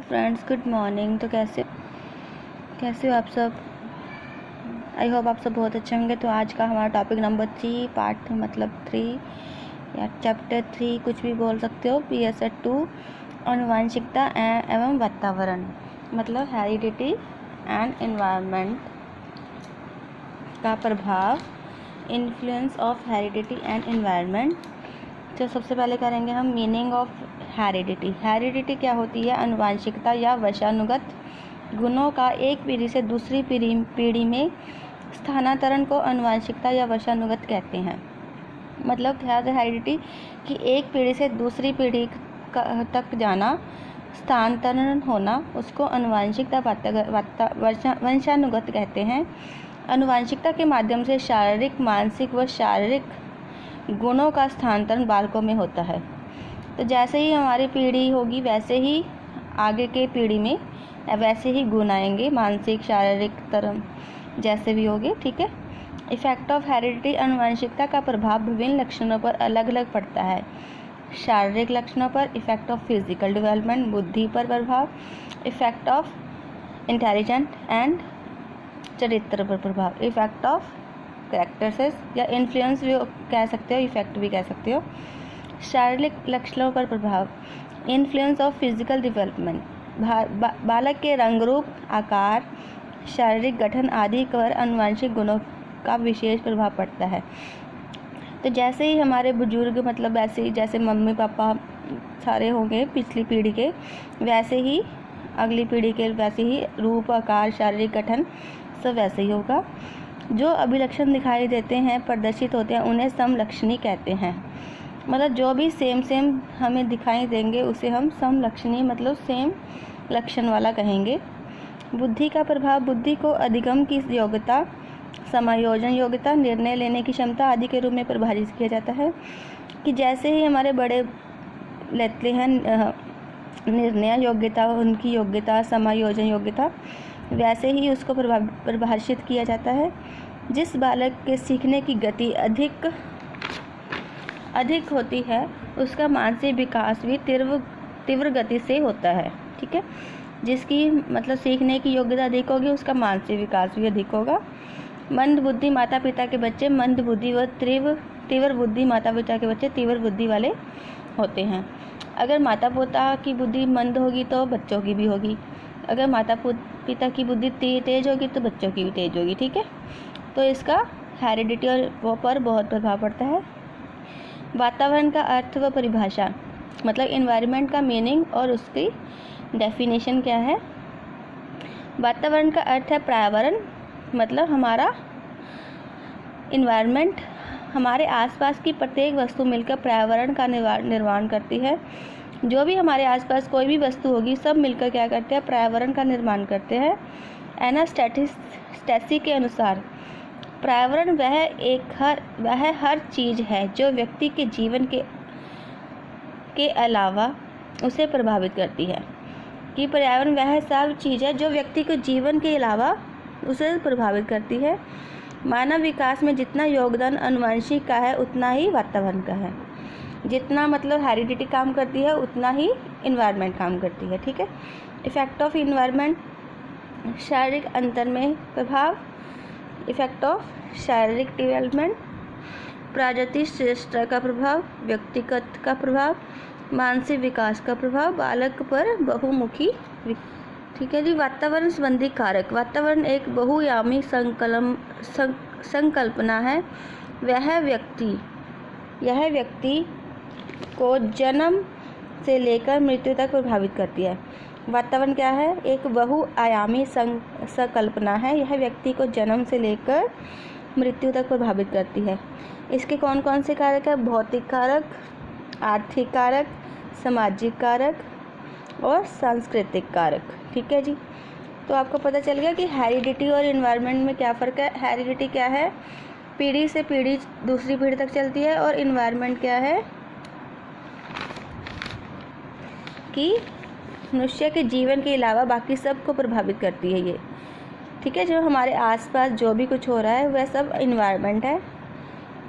Friends, good morning. तो कैसे हो आप सब? आई होप आप सब बहुत अच्छे होंगे। तो आज का हमारा टॉपिक नंबर 3 पार्ट मतलब 3 या चैप्टर 3 कुछ भी बोल सकते हो, PSR 2 आनुवंशिकता एवं वातावरण मतलब हेरिडिटी एंड एनवायरनमेंट का प्रभाव, influence of heredity and environment. तो सबसे पहले करेंगे हम मीनिंग ऑफ हेरिडिटी। हेरिडिटी क्या होती है? आनुवंशिकता या वंशानुगत गुणों का एक पीढ़ी से दूसरी पीढ़ी में स्थानांतरण को आनुवंशिकता या वंशानुगत कहते हैं। मतलब क्या है हेरिडिटी कि एक पीढ़ी से दूसरी पीढ़ी तक जाना, स्थानांतरण होना, उसको आनुवंशिकता वंशानुगत कहते हैं। आनुवंशिकता के माध्यम से शारीरिक, मानसिक व शारीरिक गुणों का स्थानांतरण बालकों में होता है। तो जैसे ही हमारी पीढ़ी होगी वैसे ही आगे के पीढ़ी में वैसे ही गुण आएंगे, मानसिक, शारीरिक तरह जैसे भी होंगे। ठीक है। इफेक्ट ऑफ हेरिडिटी, आनुवंशिकता का प्रभाव विभिन्न लक्षणों पर अलग अलग पड़ता है। शारीरिक लक्षणों पर, इफेक्ट ऑफ फिजिकल डेवलपमेंट, बुद्धि पर प्रभाव, इफेक्ट ऑफ इंटेलिजेंट एंड चरित्र पर प्रभाव, इफेक्ट ऑफ कैरेक्टर्स या इन्फ्लुएंस भी कह सकते हो, इफेक्ट भी कह सकते हो। शारीरिक लक्षणों पर प्रभाव, इन्फ्लुएंस ऑफ फिजिकल डेवलपमेंट, बालक के रंग रूप, आकार, शारीरिक गठन आदि पर आनुवंशिक गुणों का विशेष प्रभाव पड़ता है। तो जैसे ही हमारे बुजुर्ग मतलब वैसे ही जैसे मम्मी पापा सारे होंगे पिछली पीढ़ी के, वैसे ही अगली पीढ़ी के वैसे ही रूप, आकार, शारीरिक गठन सब वैसे ही होगा। जो अभिलक्षण दिखाई देते हैं, प्रदर्शित होते हैं, उन्हें समलक्षणी कहते हैं। मतलब जो भी सेम हमें दिखाई देंगे उसे हम समलक्षणी मतलब सेम लक्षण वाला कहेंगे। बुद्धि का प्रभाव, बुद्धि को अधिगम की योग्यता, समायोजन योग्यता, निर्णय लेने की क्षमता आदि के रूप में परिभाषित किया जाता है। कि जैसे ही हमारे बड़े लेते हैं निर्णय योग्यता, उनकी योग्यता, समायोजन योग्यता, वैसे ही उसको परिभाषित किया जाता है। जिस बालक के सीखने की गति अधिक होती है उसका मानसिक विकास भी तीव्र गति से होता है। ठीक है। जिसकी मतलब सीखने की योग्यता अधिक होगी उसका मानसिक विकास भी अधिक होगा। मंद बुद्धि माता पिता के बच्चे मंद बुद्धि व तीव्र बुद्धि माता पिता के बच्चे तीव्र बुद्धि वाले होते हैं। अगर माता पिता की बुद्धि मंद होगी तो बच्चों की भी होगी। अगर माता पिता की बुद्धि तेज होगी तो बच्चों की भी तेज होगी। ठीक है। तो इसका हेरिडिटी और वो पर बहुत प्रभाव पड़ता है। वातावरण का अर्थ व परिभाषा मतलब एनवायरनमेंट का मीनिंग और उसकी डेफिनेशन क्या है। वातावरण का अर्थ है पर्यावरण, मतलब हमारा एनवायरनमेंट, हमारे आसपास की प्रत्येक वस्तु मिलकर पर्यावरण का निर्माण करती है। जो भी हमारे आसपास कोई भी वस्तु होगी सब मिलकर क्या करते हैं? पर्यावरण का निर्माण करते हैं। एनास्टैसी के अनुसार पर्यावरण वह हर चीज़ है जो व्यक्ति के जीवन के अलावा उसे प्रभावित करती है। कि पर्यावरण वह सब चीज़ है जो व्यक्ति के जीवन के अलावा उसे प्रभावित करती है। मानव विकास में जितना योगदान आनुवंशिक का है उतना ही वातावरण का है। जितना मतलब हेरिडिटी काम करती है उतना ही एनवायरनमेंट काम करती है। ठीक है। इफेक्ट ऑफ एनवायरनमेंट, शारीरिक अंतर में प्रभाव, इफेक्ट ऑफ शारीरिक डेवलपमेंट, प्रजाति श्रेष्ठता का प्रभाव, व्यक्तिगत का प्रभाव, मानसिक विकास का प्रभाव, बालक पर बहुमुखी। ठीक है जी। वातावरण संबंधी कारक, वातावरण एक बहुआयामी संकल्पना है। यह व्यक्ति को जन्म से लेकर मृत्यु तक प्रभावित करती है। वातावरण क्या है? एक बहुआयामी संकल्पना है। यह व्यक्ति को जन्म से लेकर मृत्यु तक प्रभावित करती है। इसके कौन कौन से कारक है? भौतिक कारक, आर्थिक कारक, सामाजिक कारक और सांस्कृतिक कारक। ठीक है जी। तो आपको पता चल गया कि हेरिडिटी और एनवायरनमेंट में क्या फ़र्क है। हेरिडिटी क्या है? पीढ़ी से पीढ़ी दूसरी पीढ़ी तक चलती है। और एनवायरनमेंट क्या है? कि मनुष्य के जीवन के अलावा बाकी सब को प्रभावित करती है ये। ठीक है। जो हमारे आसपास जो भी कुछ हो रहा है वह सब एनवायरनमेंट है।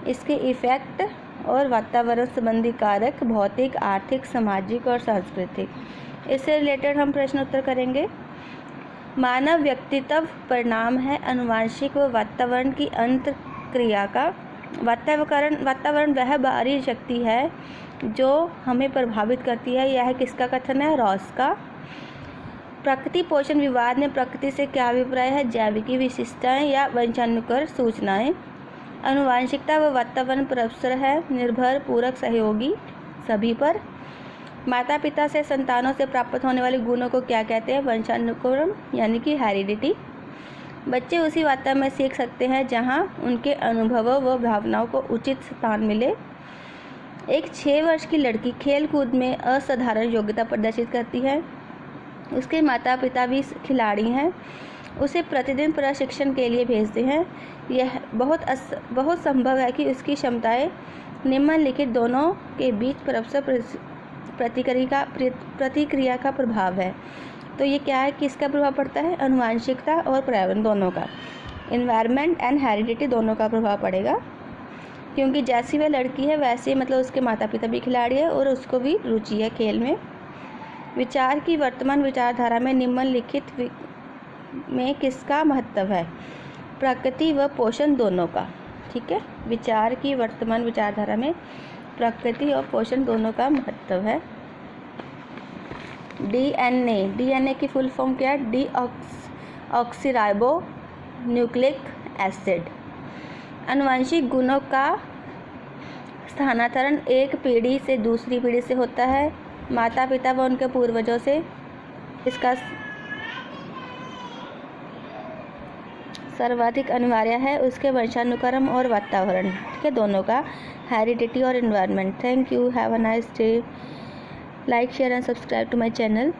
इसके इफ़ेक्ट और वातावरण संबंधी कारक भौतिक, आर्थिक, सामाजिक और सांस्कृतिक। इससे रिलेटेड हम प्रश्न उत्तर करेंगे। मानव व्यक्तित्व परिणाम है आनुवंशिक व वातावरण की अंतर क्रिया का। वातावरण वह बाहरी शक्ति है जो हमें प्रभावित करती है। यह किसका कथन है? रॉस का। प्रकृति पोषण विवाद में प्रकृति से क्या अभिप्राय है? जैविकी विशिष्टताएं या वंशानुक्रम सूचनाएं। आनुवंशिकता व वातावरण परस्पर है निर्भर पूरक सहयोगी सभी पर। माता पिता से संतानों से प्राप्त होने वाले गुणों को क्या कहते हैं? वंशानुक्रम यानी कि हेरिडिटी। बच्चे उसी वातावरण में सीख सकते हैं जहां उनके अनुभवों व भावनाओं को उचित स्थान मिले। एक 6 वर्ष की लड़की खेल कूद में असाधारण योग्यता प्रदर्शित करती है। उसके माता पिता भी खिलाड़ी हैं, उसे प्रतिदिन प्रशिक्षण के लिए भेजते हैं। यह बहुत संभव है कि उसकी क्षमताएं निम्नलिखित दोनों के बीच परस्पर प्रतिक्रिया का प्रभाव है। तो ये क्या है, किसका प्रभाव पड़ता है? आनुवंशिकता और पर्यावरण दोनों का, इन्वायरमेंट एंड हेरिडिटी दोनों का प्रभाव पड़ेगा। क्योंकि जैसी वह लड़की है वैसे मतलब उसके माता पिता भी खिलाड़ी है और उसको भी रुचि है खेल में। विचार की वर्तमान विचारधारा में निम्नलिखित में किसका महत्व है? प्रकृति व पोषण दोनों का। ठीक है, विचार की वर्तमान विचारधारा में प्रकृति और पोषण दोनों का महत्व है। डीएनए की फुल फॉर्म क्या है? Deoxyribo nucleic acid. आनुवंशिक गुणों का स्थानांतरण एक पीढ़ी से दूसरी पीढ़ी से होता है। माता पिता व उनके पूर्वजों से इसका सर्वाधिक अनिवार्य है। उसके वंशानुक्रम और वातावरण, ठीक है, दोनों का, हेरिडिटी और environment. Thank you, have a nice day. Like, share and subscribe to my channel.